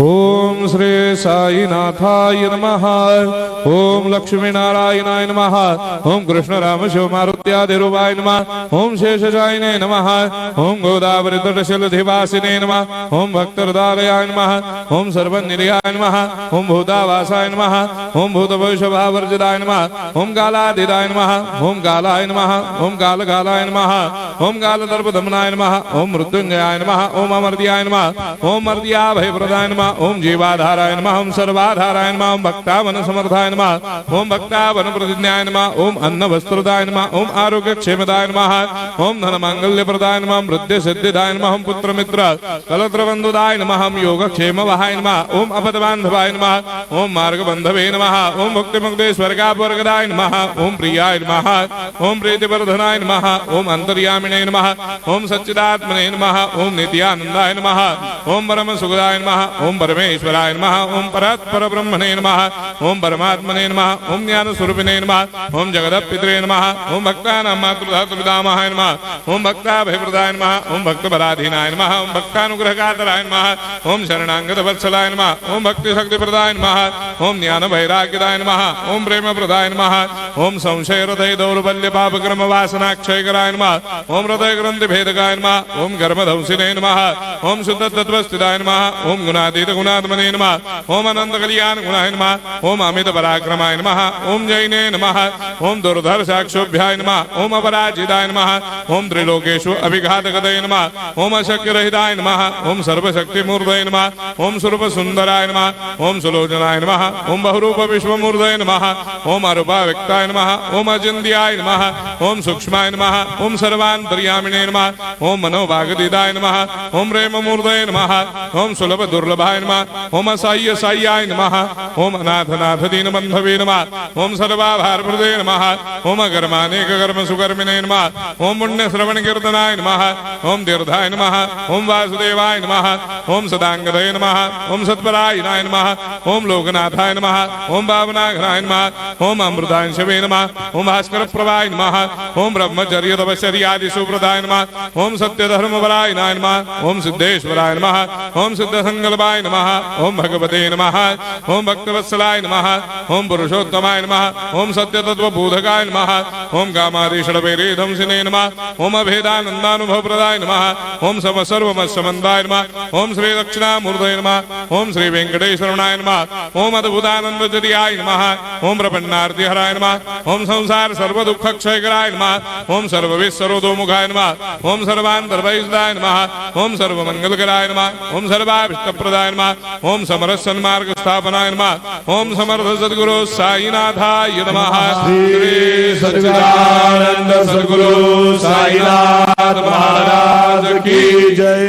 ओम श्री साईनाथाय नमः। ओम लक्ष्मी नारायणाय नमः। ओम कृष्ण राम शिव मारुत्यादिरूपाय नमः। ओम शेषशायिने नमः। ओम गोदावरी तटशिलधिवासिने नमः। ओम भक्तहृदयाय नमः। ओम सर्वनिलयाय नमः। ओम भूतावासाय नमः। ओम भूतभविष्यभावर्जिताय नमः। ओम कालातीताय नमः। ओम कालाय नमः। ओम कालकालाय नमः। ओम कालदर्पदमनाय नमः। ओम मृत्युंजयाय नमः। ओम अमर्त्याय नमः। ओम मर्त्याभयप्रदाय नमः। ओम जीवाधाराय नमः। ओम सर्वाधाराय नमः। ओम भक्तावन समर्थाय नमः। ओम भक्तावन प्रतिज्ञाय नमः। ओम अन्न वस्त्रदाय नमः। ओम आरोग्य क्षेमदाय नमः। ओम धन मांगल्य प्रदाय नमः। वृद्धि सिद्धिदाय नमः। ओम पुत्र मित्र कलत्र बंधुदाय नमः। ओम योग क्षेम वहाय नमः। ओम अपद बांधवाय नमः। ओम मार्ग बंधवे नमः। ओम मुक्ति मुक्ति स्वर्गापवर्गदाय नमः। ओम प्रियाय नमः। ओम प्रीतिवर्धनाय नमः। ओम अंतर्यामिने नमः। ओम सच्चिदात्मने नमः। ओम नित्यानंदाय नमः। ओम परम सुखदाय नमः। ओम परमेश्वराय नमः। ओम परात्पर ब्रह्मणे नमः। ओम परमात्मने नमः। ओम ज्ञान स्वरूपिणे नमः। ओम जगदपितरे नमः। ओम भक्तानां मातृधातुपितामहाय नमः। ओम भक्ताभयप्रदाय नमः। ओम भक्तपराधीनाय नमः। ओम भक्तानुग्रहकातराय नमः। ओम शरणागत वत्सलाय नमः। ओम भक्ति शक्तिप्रदाय नमः। ओम ज्ञान वैराग्यदाय नमः। ओम प्रेम प्रदाय नमः। ओम संशय हृदय दौर्बल्य पाप कर्म वासना क्षयकराय नमः। ओम हृदय ग्रंथि भेदकाय नमः। ओम गर्मधंसिने नमः। ओम शुद्ध तत्वस्थिताय नमः। ओम गुणातीत गुणात्मने नमः। ओम अनंत कल्याण गुणाय नमः। ओम अमित पराक्रमाय नमः। ओम जैने नमः। ओम दुर्धर्षाक्षोभ्याय नमः। ओम अपराजिताय नमः। ओम त्रिलोकेषु अभिघातगतये नमः। ओम अशक्य रहिताय नमः। ओम सर्वशक्तिमूर्तये नमः। ओम स्वरूप सुंदराय नमः। ओम सुलोचनाय नमः। ओम बहुरूप विश्वमूर्तये नमः। ओम अरूपाव्यक्ताय नमः। ओम अचिन्त्याय नमः। ओम सूक्ष्माय नमः। ओम सर्वान्तर्यामिने नमः। ओम मनोभागतीताय नमः। ओम प्रेममूर्तये नमः। ओम सुलभ दुर्लभाय नमः। ओम असाह्य साह्याय नमः। ओम अनाथनाथ दीनबन्धवे नमः। ओम सर्वाभारप्रदे नमः। ओम अकर्मानेक कर्म सुकर्मिणे नमः। ओम पुण्य श्रवण कीर्तनाय नमः। ओम तीर्थाय नमः। ओम वासुदेवाय नमः। ओम सदांगदये नमः। ओम सत्परायणाय नमः। ओम लोकनाथाय नमः। ओम भावनाघनाय नमः। ओम अमृतांशवे नमः। ओम भास्कर प्रभाय नमः। ओम ब्रह्मचर्य तपश्चर्यादि सुप्रदाय नमः। ओम सत्यधर्मपरायणाय नमः। ओम सिद्धेश्वराय नमः। ओम सिद्ध संकल्पाय नमः। ओम भगवते नमः। ओम भक्तवत्सलाय नमः। ओम पुरुषोत्तमाय नमः। ओम सत्यतत्त्वबोधकाय नमः। ओम कामादिषडवैरेधंसिने नमः। ओम अभेदानन्दानुभवप्रदाय नमः। ओम सर्वमस्समन्दाय नमः। ओम श्री दक्षिणामूर्तये नमः। ओम श्री वेंकटेश्वरनाय नमः। ओम अद्भुतानन्दचर्याय नमः। ओम प्रपन्नार्तिहराय नमः। ओम संसार सर्वदुःखक्षयकराय नमः। ओम सर्वविश्वरोधोमुखाय नमः। ओम सर्वान्तर्बहिष्ठाय नमः। ओम सर्वमङ्गलकराय नमः। ओम सर्वाभीष्टप्रदाय नमः। ओम समरस सन्मार्ग स्थापनाय नमः। ओम समर्थ सद्गुरु साईनाथाय नमः। श्री सच्चिदानंद सद्गुरु साईनाथ महाराज की जय।